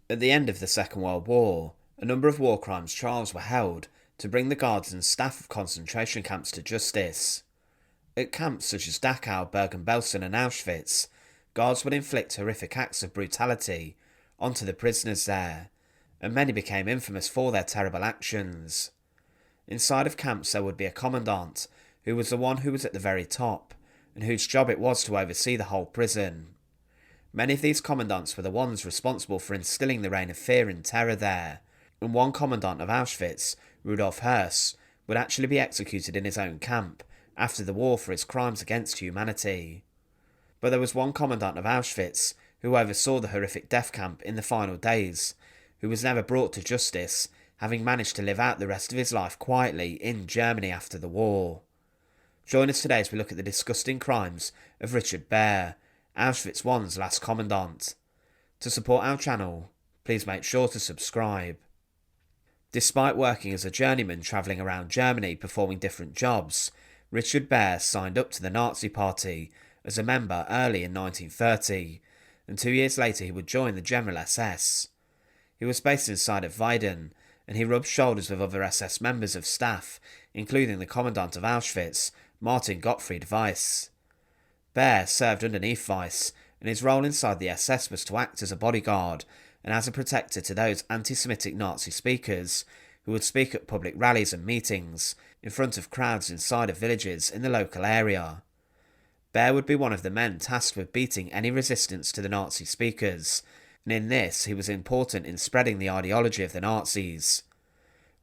At the end of the Second World War, a number of war crimes trials were held to bring the guards and staff of concentration camps to justice. At camps such as Dachau, Bergen-Belsen and Auschwitz, guards would inflict horrific acts of brutality onto the prisoners there, and many became infamous for their terrible actions. Inside of camps there would be a commandant, who was the one who was at the very top, and whose job it was to oversee the whole prison. Many of these commandants were the ones responsible for instilling the reign of fear and terror there, and one commandant of Auschwitz, Rudolf Hoss, would actually be executed in his own camp after the war for his crimes against humanity. But there was one commandant of Auschwitz who oversaw the horrific death camp in the final days, who was never brought to justice, having managed to live out the rest of his life quietly in Germany after the war. Join us today as we look at the disgusting crimes of Richard Baer, Auschwitz I's last commandant. To support our channel, please make sure to subscribe. Despite working as a journeyman travelling around Germany performing different jobs, Richard Baer signed up to the Nazi Party as a member early in 1930, and 2 years later he would join the General SS. He was based inside of Weiden, and he rubbed shoulders with other SS members of staff, including the Commandant of Auschwitz, Martin Gottfried Weiss. Baer served underneath Weiss, and his role inside the SS was to act as a bodyguard and as a protector to those anti-Semitic Nazi speakers who would speak at public rallies and meetings in front of crowds inside of villages in the local area. Baer would be one of the men tasked with beating any resistance to the Nazi speakers, and in this he was important in spreading the ideology of the Nazis.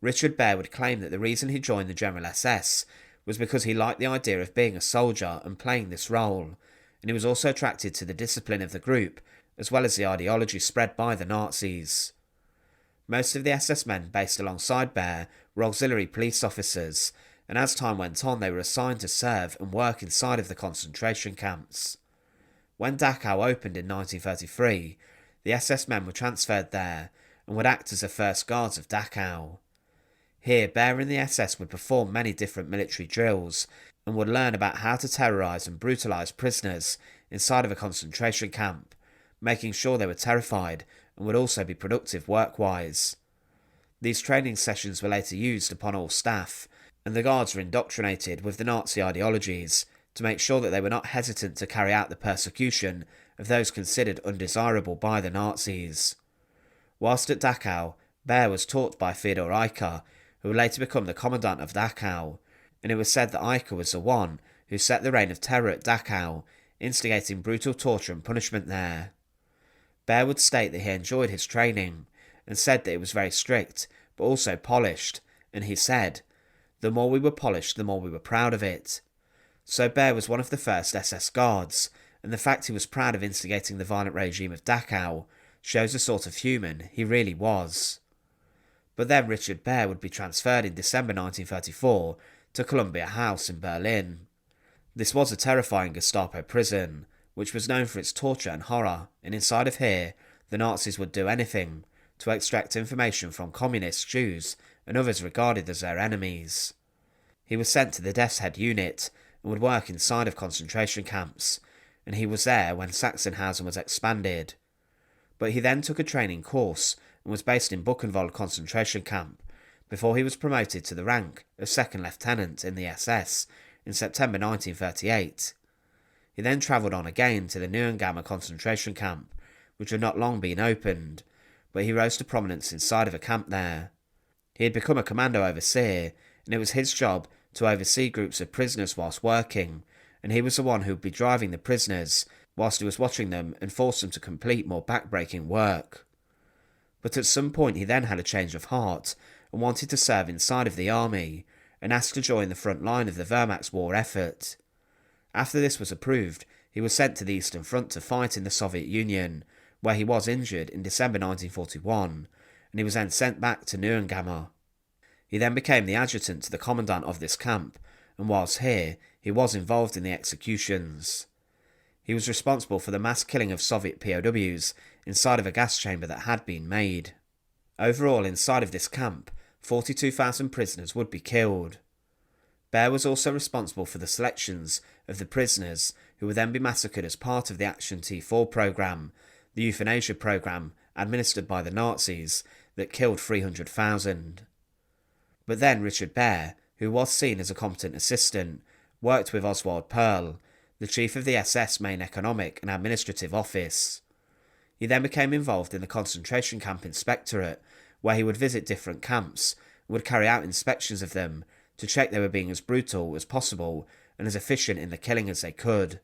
Richard Baer would claim that the reason he joined the General SS was because he liked the idea of being a soldier and playing this role, and he was also attracted to the discipline of the group as well as the ideology spread by the Nazis. Most of the SS men based alongside Baer were auxiliary police officers, and as time went on they were assigned to serve and work inside of the concentration camps. When Dachau opened in 1933, the SS men were transferred there and would act as the first guards of Dachau. Here, Baer and the SS would perform many different military drills and would learn about how to terrorise and brutalise prisoners inside of a concentration camp, making sure they were terrified and would also be productive work-wise. These training sessions were later used upon all staff, and the guards were indoctrinated with the Nazi ideologies to make sure that they were not hesitant to carry out the persecution of those considered undesirable by the Nazis. Whilst at Dachau, Baer was taught by Theodor Eicke, who would later become the Commandant of Dachau, and it was said that Eicke was the one who set the reign of terror at Dachau, instigating brutal torture and punishment there. Baer would state that he enjoyed his training, and said that it was very strict, but also polished, and he said, "The more we were polished, the more we were proud of it." So Baer was one of the first SS guards, and the fact he was proud of instigating the violent regime of Dachau shows the sort of human he really was. But then Richard Baer would be transferred in December 1934 to Columbia House in Berlin. This was a terrifying Gestapo prison, which was known for its torture and horror, and inside of here, the Nazis would do anything to extract information from communists, Jews, and others regarded as their enemies. He was sent to the Death's Head unit and would work inside of concentration camps, and he was there when Sachsenhausen was expanded. But he then took a training course and was based in Buchenwald concentration camp before he was promoted to the rank of second lieutenant in the SS in September 1938. He then travelled on again to the Neuengamme concentration camp, which had not long been opened, but he rose to prominence inside of a camp there. He had become a commando overseer, and it was his job to oversee groups of prisoners whilst working, and he was the one who would be driving the prisoners whilst he was watching them and forced them to complete more back-breaking work. But at some point he then had a change of heart and wanted to serve inside of the army, and asked to join the front line of the Wehrmacht's war effort. After this was approved, he was sent to the Eastern Front to fight in the Soviet Union, where he was injured in December 1941, and he was then sent back to Neuengamme. He then became the adjutant to the commandant of this camp, and whilst here, he was involved in the executions. He was responsible for the mass killing of Soviet POWs inside of a gas chamber that had been made. Overall, inside of this camp, 42,000 prisoners would be killed. Baer was also responsible for the selections of the prisoners who would then be massacred as part of the Action T4 programme, the euthanasia programme, administered by the Nazis, that killed 300,000. But then Richard Baer, who was seen as a competent assistant, worked with Oswald Perl, the chief of the SS main economic and administrative office. He then became involved in the concentration camp inspectorate, where he would visit different camps and would carry out inspections of them to check they were being as brutal as possible and as efficient in the killing as they could.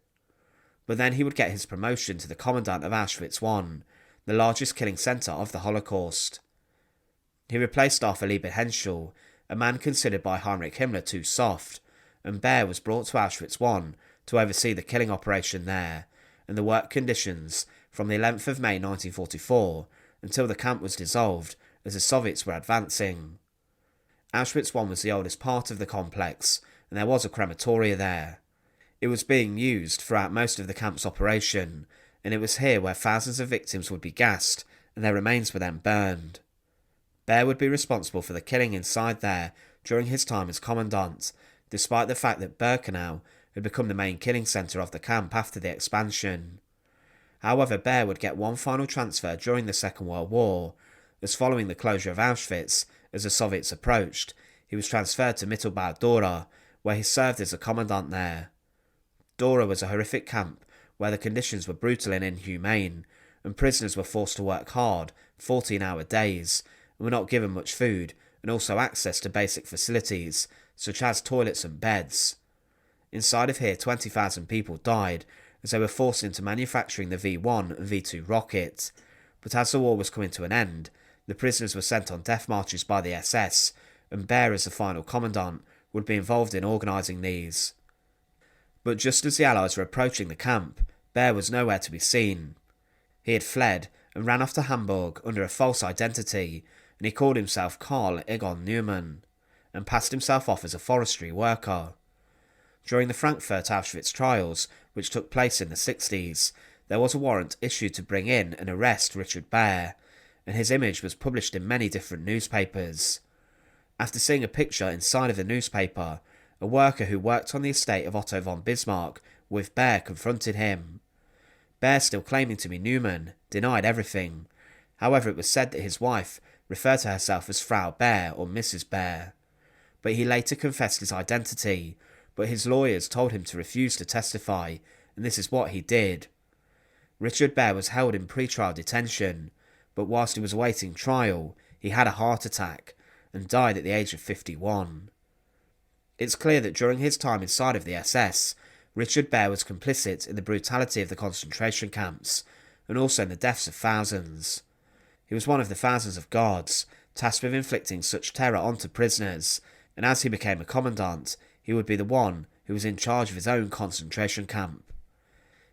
But then he would get his promotion to the Commandant of Auschwitz I, the largest killing centre of the Holocaust. He replaced Arthur Liebehenschel, a man considered by Heinrich Himmler too soft, and Baer was brought to Auschwitz I to oversee the killing operation there, and the work conditions from the 11th of May 1944 until the camp was dissolved as the Soviets were advancing. Auschwitz I was the oldest part of the complex, and there was a crematoria there. It was being used throughout most of the camp's operation, and it was here where thousands of victims would be gassed and their remains were then burned. Baer would be responsible for the killing inside there during his time as commandant, despite the fact that Birkenau had become the main killing centre of the camp after the expansion. However, Baer would get one final transfer during the Second World War, as following the closure of Auschwitz as the Soviets approached, he was transferred to Mittelbau-Dora, where he served as a commandant there. Dora was a horrific camp where the conditions were brutal and inhumane, and prisoners were forced to work hard, 14-hour days, and were not given much food, and also access to basic facilities, such as toilets and beds. Inside of here, 20,000 people died, as they were forced into manufacturing the V1 and V2 rocket. But as the war was coming to an end, the prisoners were sent on death marches by the SS, and Baer, as the final commandant, would be involved in organising these. But just as the Allies were approaching the camp, Baer was nowhere to be seen. He had fled and ran off to Hamburg under a false identity, and he called himself Karl Egon Neumann, and passed himself off as a forestry worker. During the Frankfurt Auschwitz trials, which took place in the 60s, there was a warrant issued to bring in and arrest Richard Baer, and his image was published in many different newspapers. After seeing a picture inside of the newspaper, a worker who worked on the estate of Otto von Bismarck with Baer confronted him. Baer, still claiming to be Neumann, denied everything. However, it was said that his wife referred to herself as Frau Baer or Mrs. Baer. But he later confessed his identity, but his lawyers told him to refuse to testify, and this is what he did. Richard Baer was held in pre-trial detention, but whilst he was awaiting trial, he had a heart attack and died at the age of 51. It's clear that during his time inside of the SS, Richard Baer was complicit in the brutality of the concentration camps, and also in the deaths of thousands. He was one of the thousands of guards tasked with inflicting such terror onto prisoners, and as he became a commandant, he would be the one who was in charge of his own concentration camp.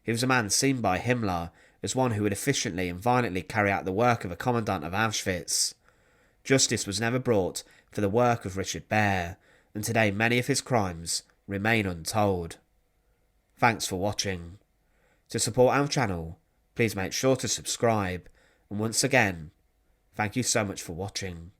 He was a man seen by Himmler as one who would efficiently and violently carry out the work of a commandant of Auschwitz. Justice was never brought for the work of Richard Baer, and today many of his crimes remain untold. Thanks for watching. To support our channel, please make sure to subscribe, and once again, thank you so much for watching.